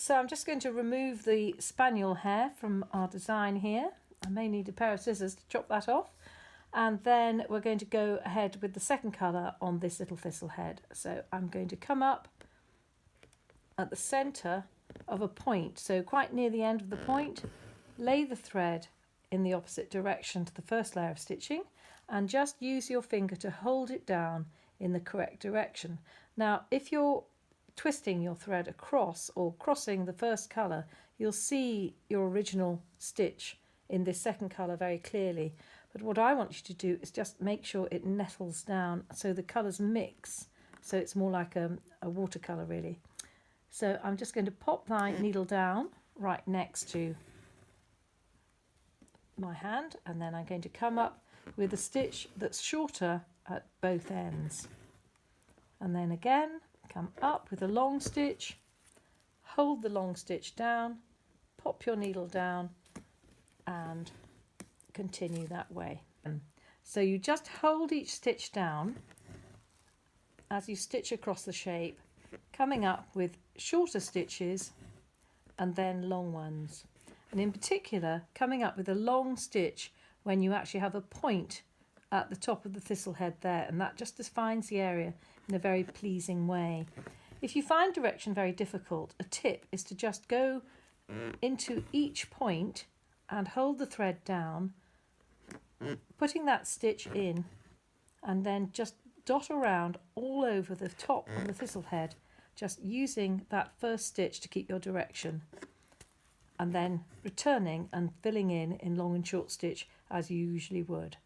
So I'm just going to remove the spaniel hair from our design here. I may need a pair of scissors to chop that off. And then we're going to go ahead with the second colour on this little thistle head. So I'm going to come up at the centre of a point, so quite near the end of the point, lay the thread in the opposite direction to the first layer of stitching and just use your finger to hold it down in the correct direction. Now, if you're twisting your thread across or crossing the first colour, you'll see your original stitch in this second colour very clearly. But what I want you to do is just make sure it nettles down so the colours mix, so it's more like a watercolour really. So I'm just going to pop my needle down right next to my hand, and then I'm going to come up with a stitch that's shorter at both ends. And then again, come up with a long stitch, hold the long stitch down, pop your needle down and continue that way. So you just hold each stitch down as you stitch across the shape, coming up with shorter stitches and then long ones. And in particular, coming up with a long stitch when you actually have a point at the top of the thistle head there, and that just defines the area in a very pleasing way. If you find direction very difficult, a tip is to just go into each point and hold the thread down, putting that stitch in, and then just dot around all over the top of the thistle head, just using that first stitch to keep your direction, and then returning and filling in long and short stitch as you usually would.